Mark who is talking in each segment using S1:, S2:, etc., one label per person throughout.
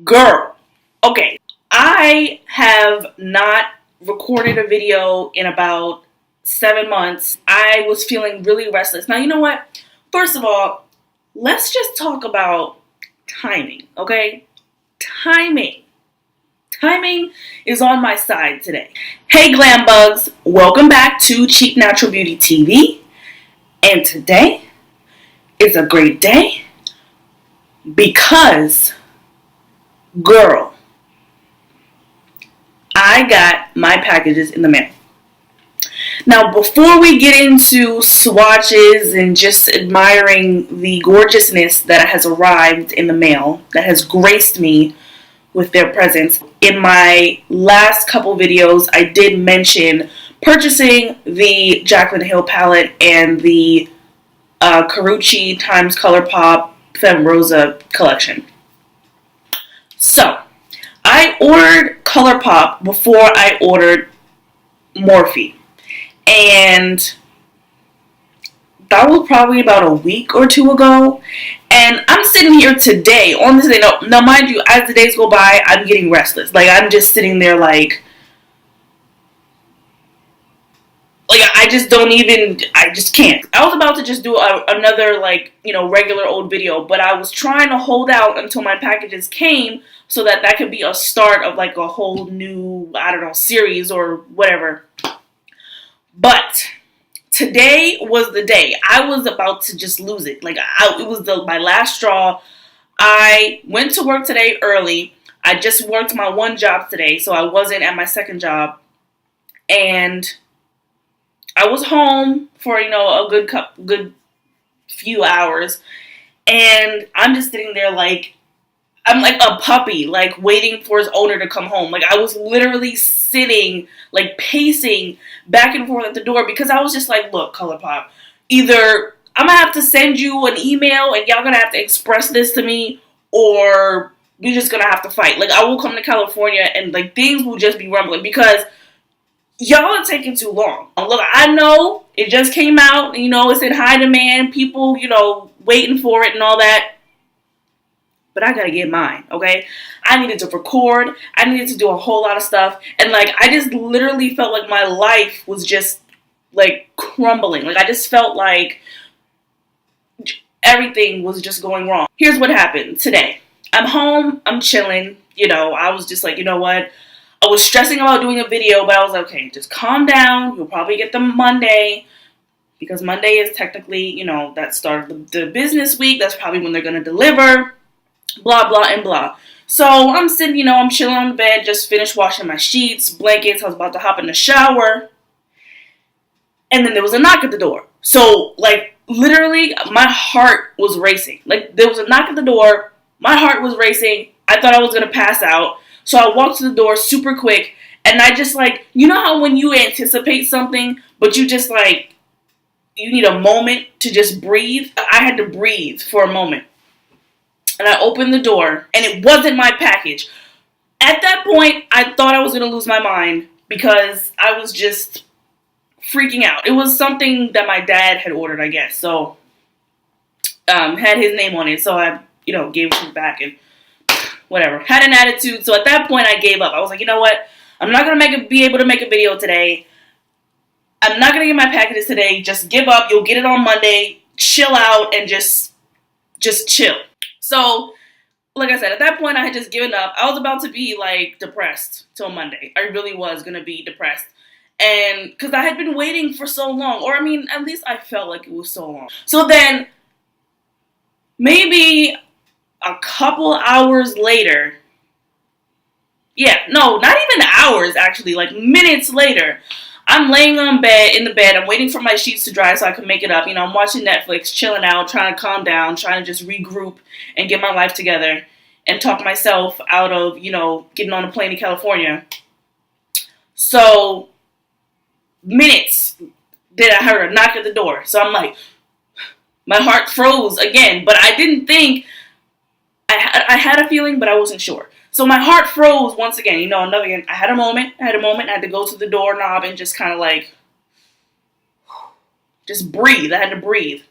S1: Girl, okay, I have not recorded a video in about 7 months. I was feeling really restless. Now, you know what? First of all, let's just talk about timing, okay? Timing. Timing is on my side today. Hey, glam bugs. Welcome back to Cheap Natural Beauty TV. And today is a great day because, girl, I got my packages in the mail. Now, before we get into swatches and just admiring the gorgeousness that has arrived in the mail, that has graced me with their presence, in my last couple videos, I did mention purchasing the Jaclyn Hill palette and the KARRUECHE x ColourPop Fem Rosa collection. So, I ordered ColourPop before I ordered Morphe. And that was probably about a week or two ago. And I'm sitting here today, on this day. Now, mind you, as the days go by, I'm getting restless. Like, I'm just sitting there like I just don't even, I just can't. I was about to just do another, regular old video. But I was trying to hold out until my packages came so that could be a start of, like, a whole new, I don't know, series or whatever. But today was the day. I was about to just lose it. It was my last straw. I went to work today early. I just worked my one job today, so I wasn't at my second job. And I was home for, a good few hours. And I'm just sitting there I'm like a puppy, waiting for his owner to come home. I was literally sitting, pacing back and forth at the door because I was just like, look, ColourPop, either I'm going to have to send you an email and y'all going to have to express this to me, or we're just going to have to fight. I will come to California and, things will just be rumbling because y'all are taking too long. Look, I know it just came out, it's in high demand, people, waiting for it and all that. But I gotta get mine, okay? I needed to record. I needed to do a whole lot of stuff. And, I just literally felt like my life was just, crumbling. I just felt like everything was just going wrong. Here's what happened today. I'm home. I'm chilling. I was just like, you know what? I was stressing about doing a video, but I was like, okay, just calm down. You'll probably get them Monday. Because Monday is technically, that start of the business week. That's probably when they're going to deliver. Blah, blah, and blah. So I'm sitting, I'm chilling on the bed, just finished washing my sheets, blankets. I was about to hop in the shower. And then there was a knock at the door. So, literally, my heart was racing. There was a knock at the door. My heart was racing. I thought I was going to pass out. So I walked to the door super quick. And I just, you know how when you anticipate something, but you just, you need a moment to just breathe? I had to breathe for a moment. And I opened the door, and it wasn't my package. At that point, I thought I was going to lose my mind because I was just freaking out. It was something that my dad had ordered, I guess. So, had his name on it. So I, gave it back and whatever. Had an attitude. So at that point, I gave up. I was like, you know what? I'm not going to be able to make a video today. I'm not going to get my packages today. Just give up. You'll get it on Monday. Chill out and just chill. So, like I said, at that point, I had just given up. I was about to be, depressed till Monday. I really was going to be depressed. And, because I had been waiting for so long. Or, at least I felt like it was so long. So then, maybe a couple hours later. Yeah, no, not even hours, actually. Minutes later. I'm laying in the bed. I'm waiting for my sheets to dry so I can make it up. I'm watching Netflix, chilling out, trying to calm down, trying to just regroup and get my life together and talk myself out of, getting on a plane to California. So, minutes, then I heard a knock at the door. So I'm like, my heart froze again. But I didn't think, I had a feeling, but I wasn't sure. So my heart froze once again. I had a moment. I had to go to the doorknob and just kind of just breathe. I had to breathe.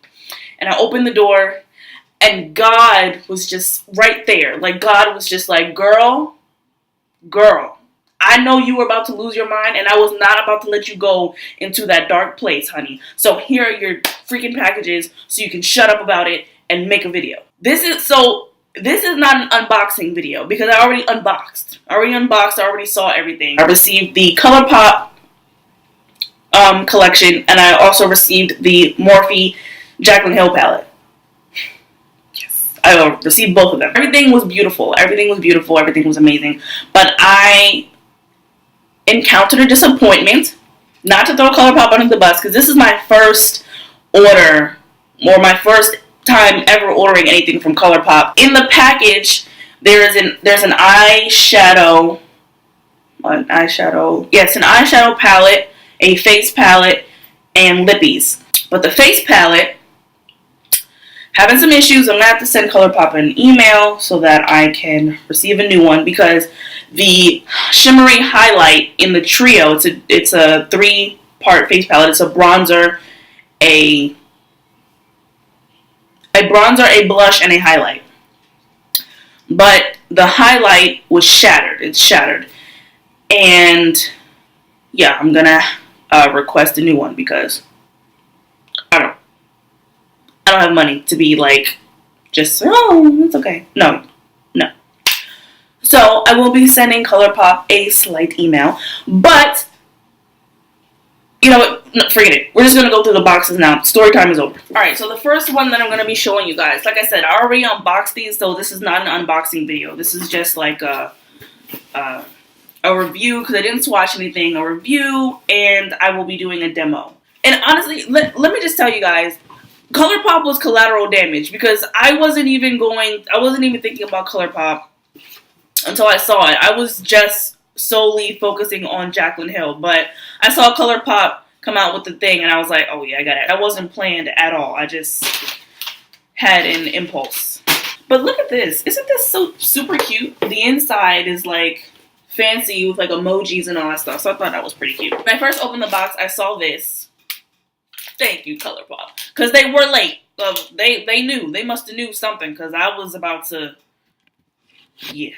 S1: And I opened the door And God was just right there. Like, God was just like, girl, I know you were about to lose your mind, and I was not about to let you go into that dark place, honey. So here are your freaking packages so you can shut up about it and make a video. This is not an unboxing video because I already unboxed. I already saw everything. I received the ColourPop collection, and I also received the Morphe Jaclyn Hill palette. I received both of them. Everything was beautiful. Everything was amazing. But I encountered a disappointment. Not to throw ColourPop under the bus, because this is my first order, or my first time ever ordering anything from ColourPop. In the package, there's an eyeshadow. Yeah, it's an eyeshadow palette, a face palette, and lippies. But the face palette, having some issues. I'm going to have to send ColourPop an email so that I can receive a new one, because the shimmery highlight in the trio, it's a 3-part face palette. It's a bronzer, a blush, and a highlight. But the highlight was shattered. It's shattered. And yeah, I'm going to request a new one, because I don't have money to be like, just, oh, it's okay. No. So I will be sending ColourPop a slight email, but you know what? No, forget it. We're just going to go through the boxes now. Story time is over. Alright, so the first one that I'm going to be showing you guys, like I said, I already unboxed these, so this is not an unboxing video. This is just like a review, because I didn't swatch anything, a review, and I will be doing a demo. And honestly, let me just tell you guys, ColourPop was collateral damage, because I wasn't even thinking about ColourPop until I saw it. I was just solely focusing on Jaclyn Hill, but I saw ColourPop come out with the thing, and I was like, oh yeah, I got it. That wasn't planned at all. I just had an impulse. But look at this. Isn't this so super cute? The inside is like fancy with like emojis and all that stuff, so I thought that was pretty cute. When I first opened the box, I saw this. Thank you, ColourPop. Because they were late. They knew. They must have knew something, because I was about to... Yeah.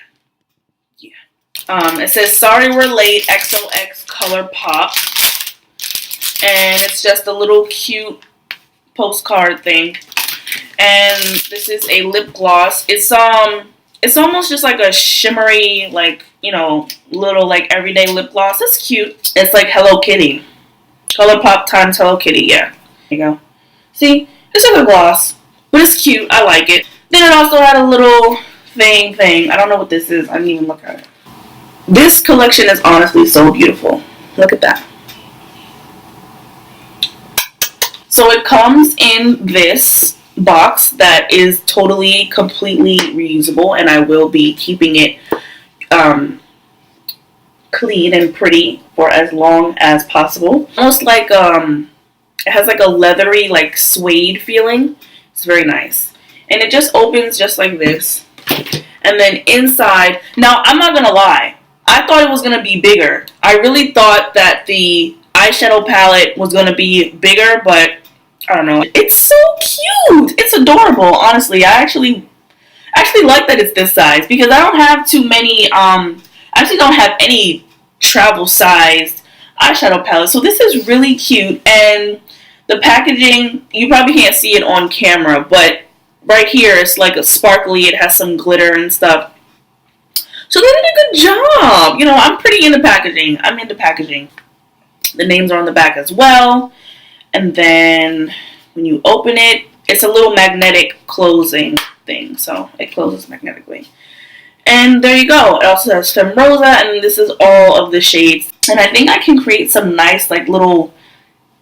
S1: It says, sorry we're late, XOX ColourPop. And it's just a little cute postcard thing. And this is a lip gloss. It's almost just like a shimmery, like, you know, little like everyday lip gloss. It's cute. It's like Hello Kitty. ColourPop times Hello Kitty, yeah. There you go. See? It's a lip gloss, but it's cute. I like it. Then it also had a little thing. I don't know what this is. I didn't even look at it. This collection is honestly so beautiful. Look at that. So it comes in this box that is totally, completely reusable, and I will be keeping it clean and pretty for as long as possible. Almost like it has like a leathery, like suede feeling. It's very nice. And it just opens just like this. And then inside, now I'm not gonna lie, I thought it was gonna be bigger. I really thought that the eyeshadow palette was gonna be bigger, but I don't know. It's so cute. It's adorable, honestly. I actually like that it's this size, because I don't have too many, I actually don't have any travel sized eyeshadow palettes. So this is really cute, and the packaging, you probably can't see it on camera, but right here it's like a sparkly, it has some glitter and stuff. So they did a good job. You know, I'm pretty into packaging. I'm into packaging. The names are on the back as well. And then when you open it, it's a little magnetic closing thing. So it closes magnetically. And there you go. It also has Fem Rosa, and this is all of the shades. And I think I can create some nice, like, little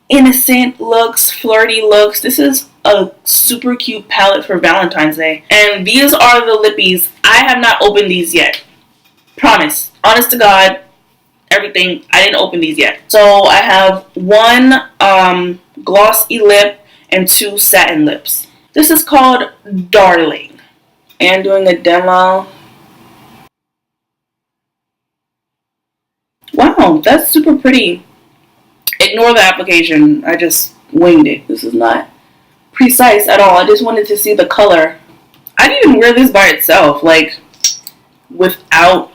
S1: innocent looks, flirty looks. This is a super cute palette for Valentine's Day. And these are the lippies. I have not opened these yet. Promise. Honest to God, everything. I didn't open these yet. So I have one glossy lip and 2 satin lips. This is called Darling. And doing a demo. Wow, that's super pretty. Ignore the application. I just winged it. This is not precise at all. I just wanted to see the color. I'd even wear this by itself, like without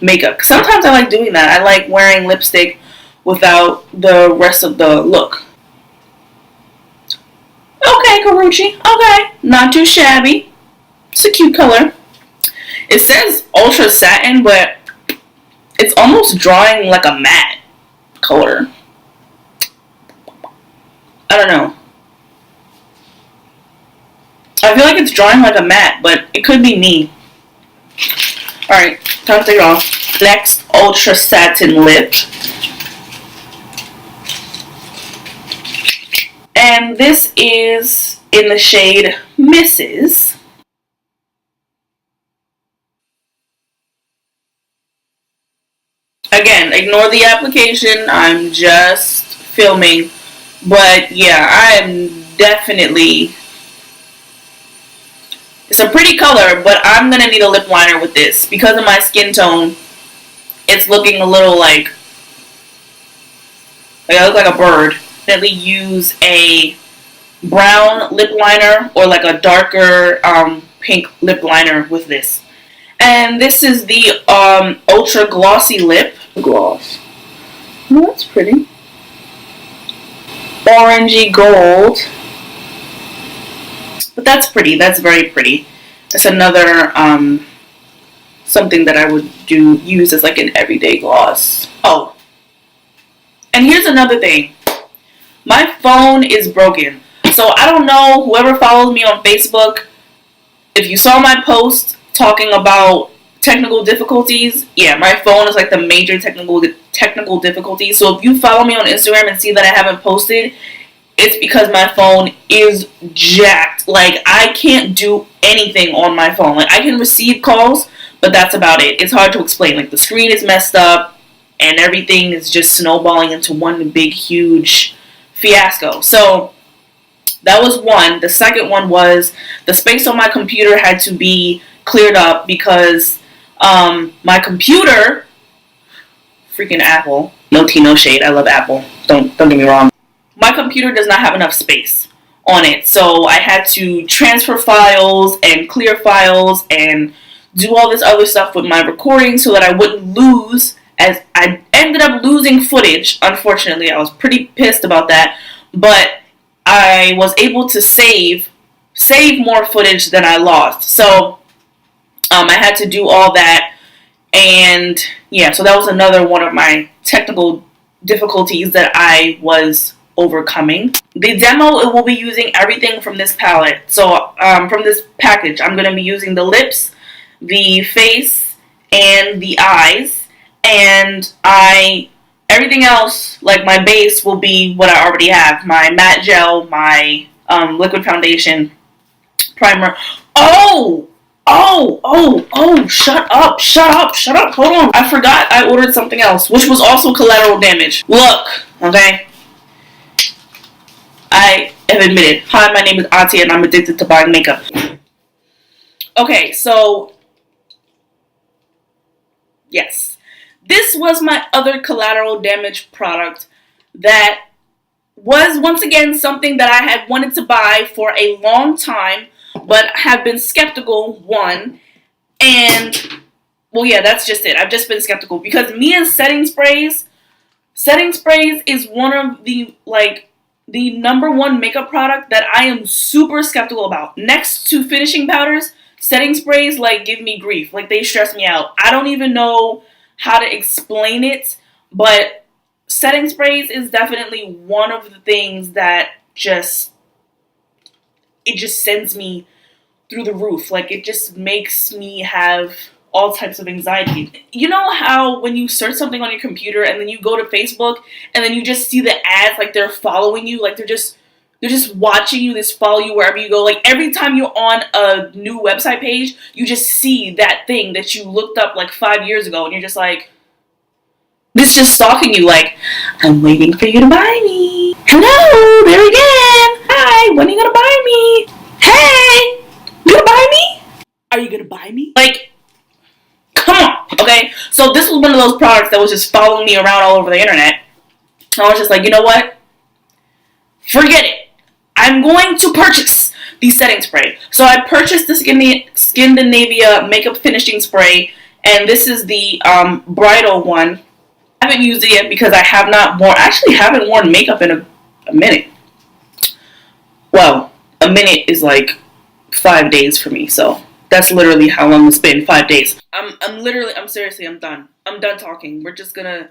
S1: makeup. 'Cause sometimes I like doing that. I like wearing lipstick without the rest of the look. Okay, Karrueche. Okay, not too shabby. It's a cute color. It says ultra satin, but it's almost drawing like a matte color. I don't know. I feel like it's drawing like a matte, but it could be me. Alright, time to take it off. Next, ultra satin lip. And this is in the shade Mrs. Again, ignore the application. I'm just filming. But yeah, I am definitely... It's a pretty color, but I'm going to need a lip liner with this. Because of my skin tone, it's looking a little like I look like a bird. Definitely use a brown lip liner or like a darker pink lip liner with this. And this is the ultra glossy lip gloss. Oh, that's pretty. Orangey gold. But that's pretty. That's very pretty. It's another something that I would use as like an everyday gloss. Oh. And here's another thing. My phone is broken. So I don't know, whoever follows me on Facebook, if you saw my post talking about technical difficulties, yeah, my phone is like the major technical difficulty. So if you follow me on Instagram and see that I haven't posted, it's because my phone is jacked. Like, I can't do anything on my phone. Like, I can receive calls, but that's about it. It's hard to explain. Like, the screen is messed up, and everything is just snowballing into one big, huge fiasco. So, that was one. The second one was the space on my computer had to be cleared up because my computer, freaking Apple, no tea, no shade. I love Apple. Don't get me wrong. My computer does not have enough space on it, so I had to transfer files and clear files and do all this other stuff with my recording so that I wouldn't lose, as I ended up losing footage. Unfortunately, I was pretty pissed about that, but I was able to save more footage than I lost. So I had to do all that, and yeah, so that was another one of my technical difficulties that I was overcoming. The demo, it will be using everything from this palette. So from this package, I'm going to be using the lips, the face, and the eyes, and everything else, like my base, will be what I already have. My matte gel, my liquid foundation, primer. Oh, shut up, hold on. I forgot I ordered something else, which was also collateral damage. Look, okay? I have admitted. Hi, my name is Auntie, and I'm addicted to buying makeup. Okay, so, yes. This was my other collateral damage product that was, once again, something that I had wanted to buy for a long time, but have been skeptical, one, and, well, yeah, that's just it. I've just been skeptical, because me and setting sprays is one of the, like, the #1 makeup product that I am super skeptical about. Next to finishing powders, setting sprays, like, give me grief. Like, they stress me out. I don't even know how to explain it, but setting sprays is definitely one of the things that it just sends me through the roof. Like, it just makes me have all types of anxiety. You know how when you search something on your computer and then you go to Facebook and then you just see the ads, like they're following you, like they're just watching you, they just follow you wherever you go. Like, every time you're on a new website page, you just see that thing that you looked up like 5 years ago, and you're just like, this just stalking you, like, I'm waiting for you to buy me. Hello, there again. Hi, when are you gonna buy me? Hey, you gonna buy me? Are you gonna buy me? Like, come on, okay? So this was one of those products that was just following me around all over the internet. I was just like, you know what? Forget it. I'm going to purchase the setting spray. So I purchased the Scandinavia makeup finishing spray, and this is the bridal one. I haven't used it yet because I have not worn. I actually haven't worn makeup in a minute. Well, a minute is like 5 days for me, so that's literally how long it's been. 5 days. I'm seriously, I'm done. I'm done talking. We're just gonna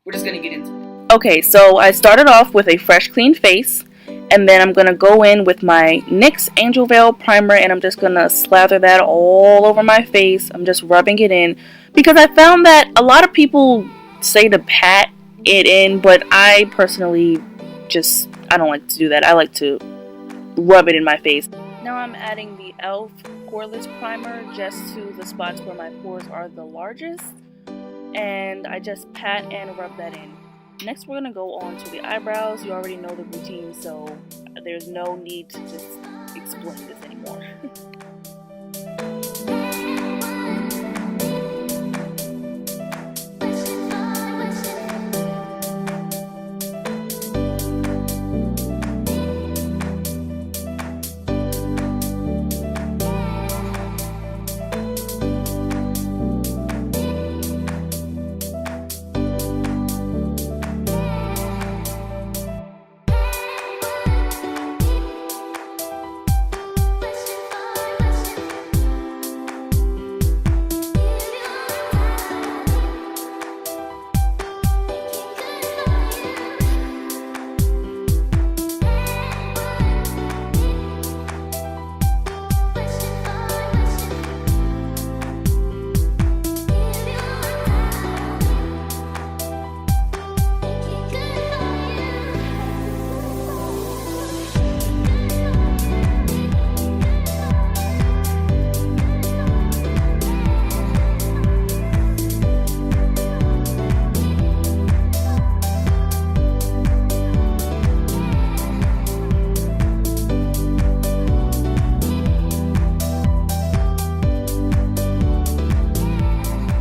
S1: get into it. Okay, so I started off with a fresh, clean face, and then I'm gonna go in with my NYX Angel Veil primer, and I'm just gonna slather that all over my face. I'm just rubbing it in because I found that a lot of people say to pat it in, but I personally I don't like to do that. I like to rub it in my face. Now I'm adding the e.l.f. poreless primer just to the spots where my pores are the largest, and I just pat and rub that in. Next we're going to go on to the eyebrows. You already know the routine, so there's no need to just explain this anymore.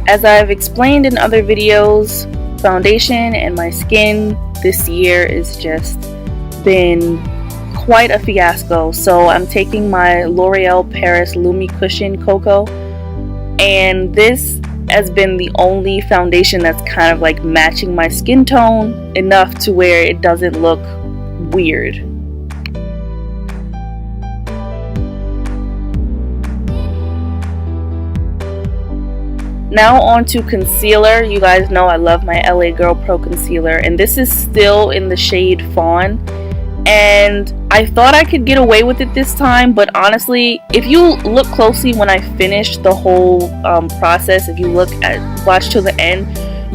S1: As I've explained in other videos, foundation and my skin this year has just been quite a fiasco. So I'm taking my L'Oreal Paris Lumi Cushion Cocoa, and this has been the only foundation that's kind of like matching my skin tone enough to where it doesn't look weird. Now on to concealer. You guys know I love my LA Girl Pro Concealer, and this is still in the shade Fawn. And I thought I could get away with it this time, but honestly, if you look closely when I finish the whole process, if you watch till the end,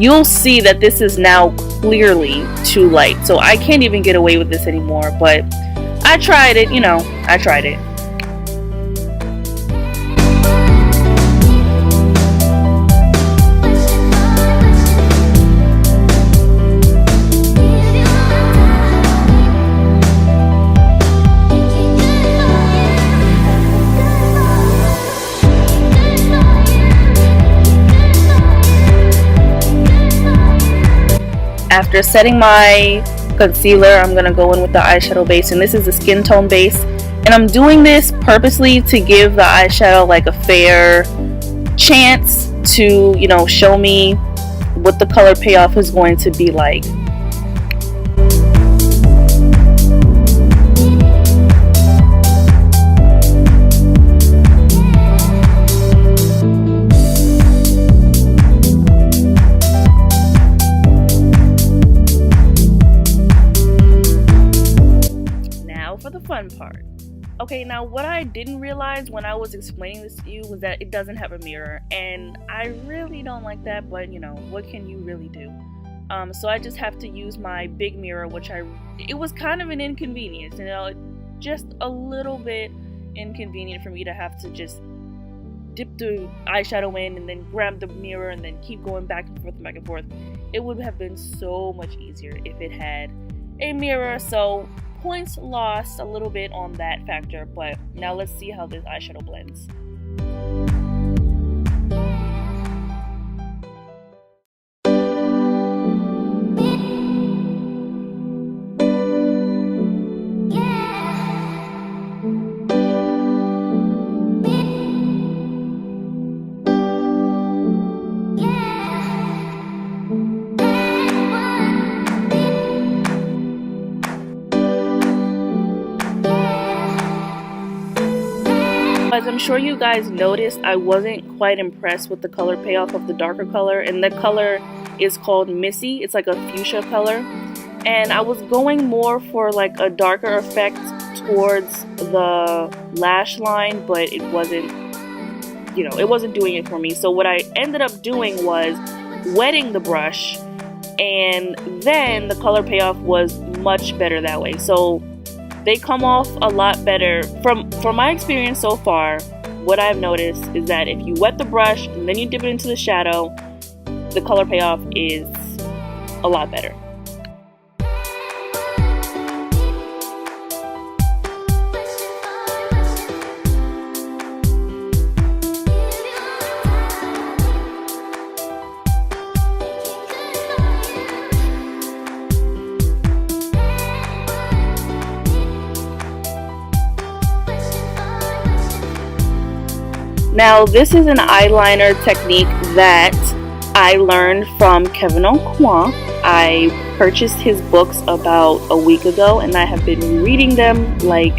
S1: you'll see that this is now clearly too light. So I can't even get away with this anymore, but I tried it, I tried it. After setting my concealer, I'm going to go in with the eyeshadow base, and this is the skin tone base. And I'm doing this purposely to give the eyeshadow like a fair chance to, show me what the color payoff is going to be like. Fun part. Okay, now what I didn't realize when I was explaining this to you was that it doesn't have a mirror, and I really don't like that, but what can you really do? So I just have to use my big mirror, which it was kind of an inconvenience, just a little bit inconvenient for me to have to just dip the eyeshadow in and then grab the mirror and then keep going back and forth and back and forth. It would have been so much easier if it had a mirror, so points lost a little bit on that factor, but now let's see how this eyeshadow blends. as I'm sure you guys noticed, I wasn't quite impressed with the color payoff of the darker color, and the color is called Missy. It's like a fuchsia color, and I was going more for like a darker effect towards the lash line, but it wasn't, it wasn't doing it for me. So what I ended up doing was wetting the brush, and then the color payoff was much better that way. So they come off a lot better. From my experience so far, what I've noticed is that if you wet the brush and then you dip it into the shadow, the color payoff is a lot better. Now, this is an eyeliner technique that I learned from Kevin Aucoin. I purchased his books about a week ago, and I have been reading them like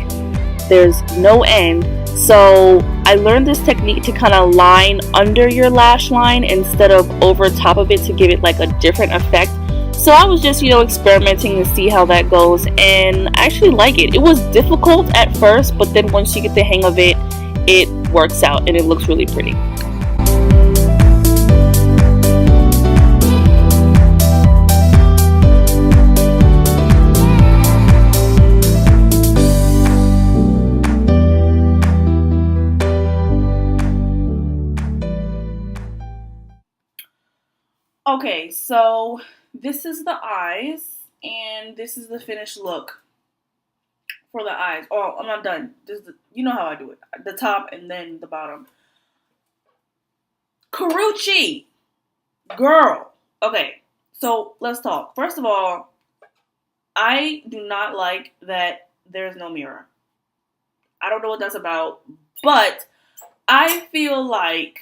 S1: there's no end. So I learned this technique to kind of line under your lash line instead of over top of it to give it like a different effect. So I was just, experimenting to see how that goes, and I actually like it. It was difficult at first, but then once you get the hang of it, it works out and it looks really pretty. Okay, so this is the eyes, and this is the finished look for the eyes. Oh, I'm not done. You know how I do it. The top and then the bottom. Karrueche! Girl! Okay, so let's talk. First of all, I do not like that there's no mirror. I don't know what that's about, but I feel like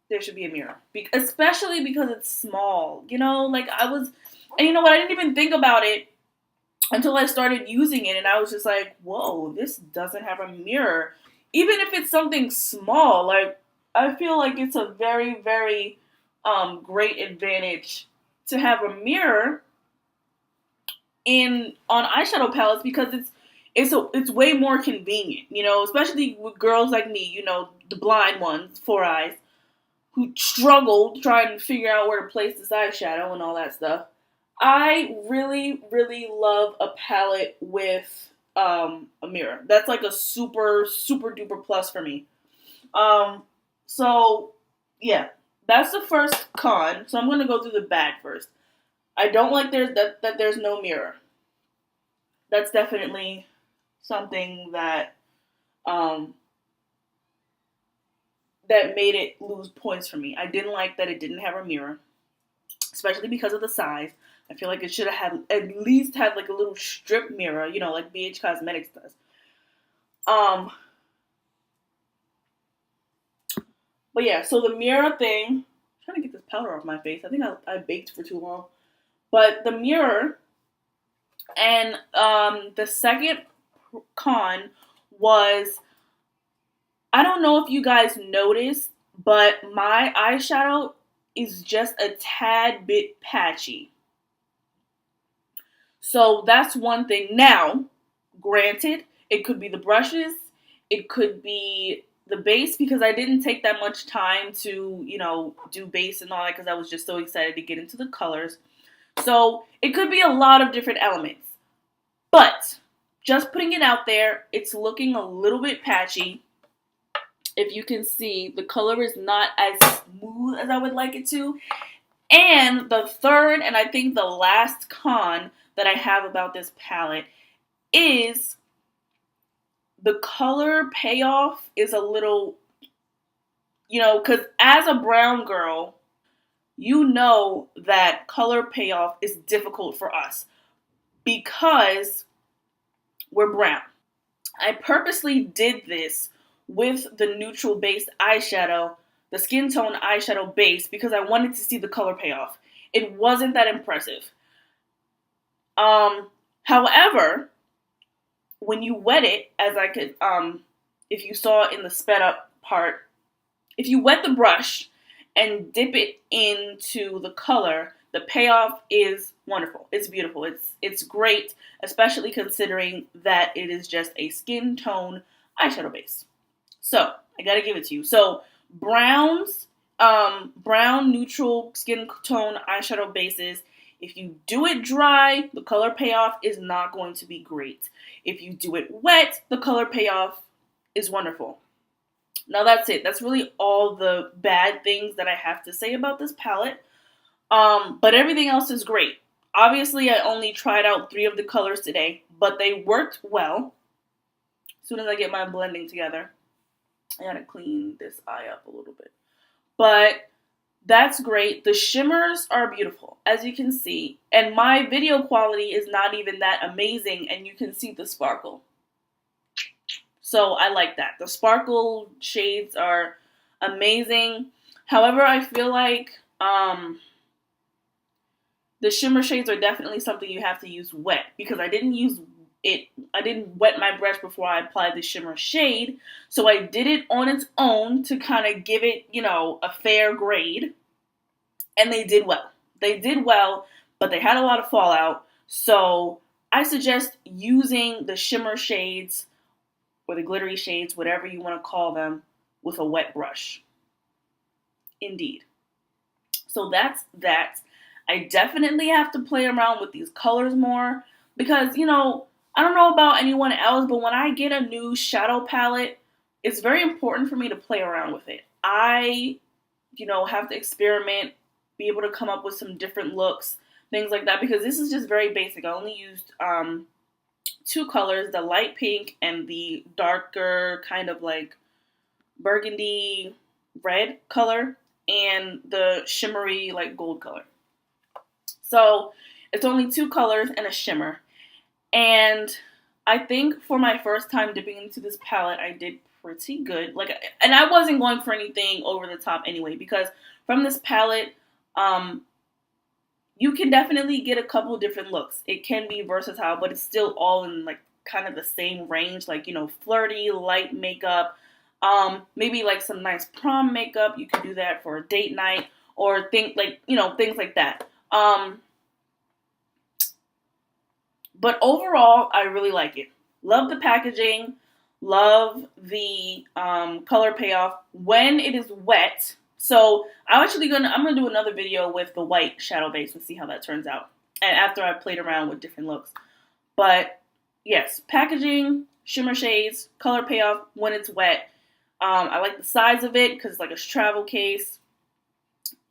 S1: there should be a mirror. Especially because it's small. And you know what? I didn't even think about it until I started using it, and I was just like, whoa, this doesn't have a mirror. Even if it's something small, like, I feel like it's a very, very great advantage to have a mirror on eyeshadow palettes, because it's way more convenient, especially with girls like me, the blind ones, 4 eyes, who struggle trying to figure out where to place this eyeshadow and all that stuff. I really, really love a palette with a mirror. That's like a super, super duper plus for me. So yeah, that's the first con. So I'm gonna go through the bad first. I don't like that there's no mirror. That's definitely something that that made it lose points for me. I didn't like that it didn't have a mirror, especially because of the size. I feel like it should have at least had like a little strip mirror, like BH Cosmetics does. But yeah, so the mirror thing, I'm trying to get this powder off my face. I think I baked for too long. But the mirror, and the second con was, I don't know if you guys noticed, but my eyeshadow is just a tad bit patchy. So that's one thing. Now, granted, it could be the brushes, it could be the base, because I didn't take that much time to, do base and all that, because I was just so excited to get into the colors. So it could be a lot of different elements. But just putting it out there, it's looking a little bit patchy. If you can see, the color is not as smooth as I would like it to. And the third, and I think the last con that I have about this palette is the color payoff is a little, because as a brown girl, that color payoff is difficult for us because we're brown. I purposely did this with the neutral based eyeshadow, the skin tone eyeshadow base, because I wanted to see the color payoff. It wasn't that impressive. However, when you wet it, as I could, if you saw in the sped up part, if you wet the brush and dip it into the color, the payoff is wonderful. It's beautiful. It's great, especially considering that it is just a skin tone eyeshadow base. So I gotta give it to you. So browns, brown neutral skin tone eyeshadow bases. If you do it dry, the color payoff is not going to be great. If you do it wet, the color payoff is wonderful. Now that's it. That's really all the bad things that I have to say about this palette. But everything else is great. Obviously, I only tried out 3 of the colors today, but they worked well. As soon as I get my blending together, I gotta clean this eye up a little bit. But that's great. The shimmers are beautiful, as you can see. And my video quality is not even that amazing, and you can see the sparkle. So I like that. The sparkle shades are amazing. However, I feel like the shimmer shades are definitely something you have to use wet, because I didn't wet my brush before I applied the shimmer shade. So I did it on its own to kind of give it, a fair grade. And they did well. They did well, but they had a lot of fallout. So I suggest using the shimmer shades or the glittery shades, whatever you want to call them, with a wet brush. Indeed. So that's that. I definitely have to play around with these colors more because, I don't know about anyone else, but when I get a new shadow palette, it's very important for me to play around with it. I, have to experiment, be able to come up with some different looks, things like that, because this is just very basic. I only used 2 colors, the light pink and the darker kind of like burgundy red color, and the shimmery like gold color. So it's only 2 colors and a shimmer. And I think for my first time dipping into this palette, I did pretty good. And I wasn't going for anything over the top anyway, because from this palette, you can definitely get a couple different looks. It can be versatile, but it's still all in like kind of the same range, like, flirty, light makeup, maybe like some nice prom makeup. You can do that for a date night or things like that. But overall, I really like it. Love the packaging, love the color payoff when it is wet. So I'm gonna do another video with the white shadow base and see how that turns out. And after I played around with different looks. But yes, packaging, shimmer shades, color payoff when it's wet. I like the size of it because it's like a travel case.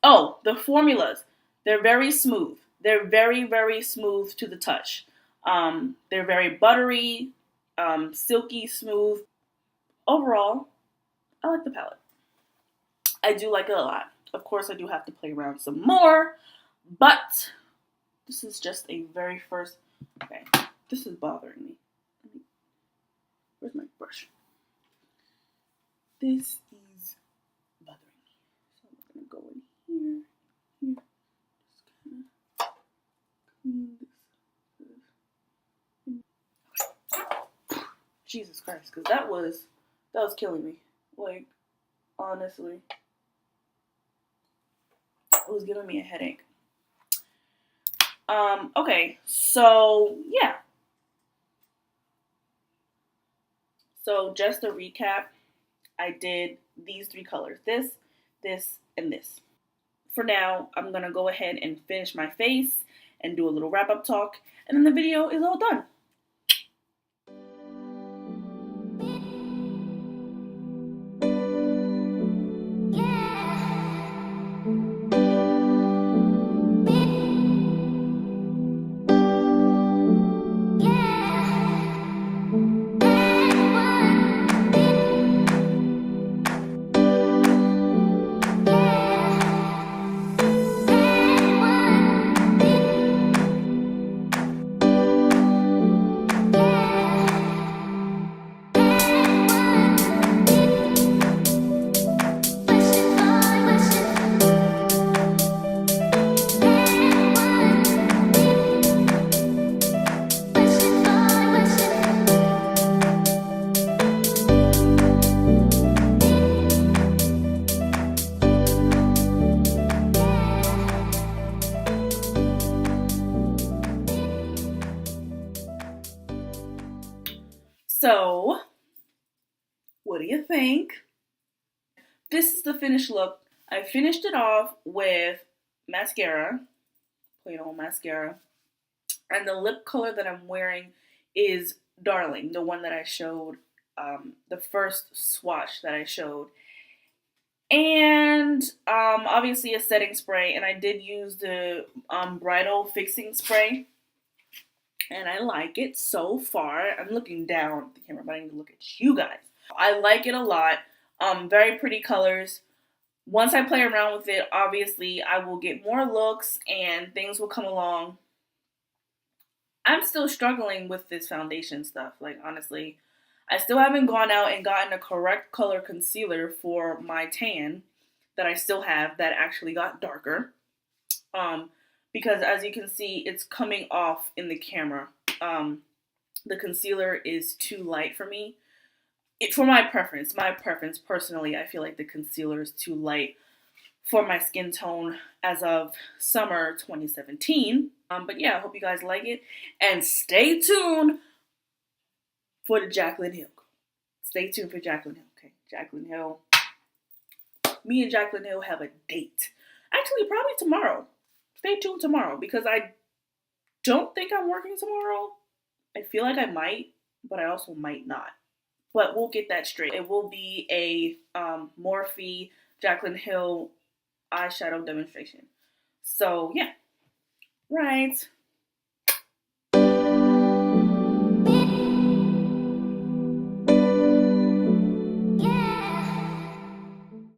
S1: Oh, the formulas. They're very smooth. They're very, very smooth to the touch. They're very buttery, silky smooth. Overall, I like the palette. I do like it a lot. Of course, I do have to play around some more, but this is just a very first. Okay, this is bothering me. Where's my brush? This is bothering me. So I'm gonna go in here. Just kind of clean this. Jesus Christ, because that was killing me. Like, honestly. It was giving me a headache. Okay, so yeah. So just a recap, I did these 3 colors. This, and this. For now, I'm gonna go ahead and finish my face and do a little wrap-up talk, and then the video is all done. So, what do you think? This is the finished look. I finished it off with mascara, plain old mascara. And the lip color that I'm wearing is Darling, the one that I showed, the first swatch that I showed. And obviously a setting spray. And I did use the bridal fixing spray. And I like it so far. I'm looking down at the camera, but I need to look at you guys. I like it a lot. Very pretty colors. Once I play around with it, obviously I will get more looks and things will come along. I'm still struggling with this foundation stuff. Like, honestly, I still haven't gone out and gotten a correct color concealer for my tan that I still have that actually got darker. Um, because as you can see, it's coming off in the camera. The concealer is too light for me. For my preference personally, I feel like the concealer is too light for my skin tone as of summer 2017. But yeah, I hope you guys like it. And stay tuned for the Jaclyn Hill. Stay tuned for Jaclyn Hill. Okay, Jaclyn Hill. Me and Jaclyn Hill have a date. Actually, probably tomorrow. Stay tuned tomorrow because I don't think I'm working tomorrow. I feel like I might, but I also might not. But we'll get that straight. It will be a Morphe Jaclyn Hill eyeshadow demonstration. So yeah, right.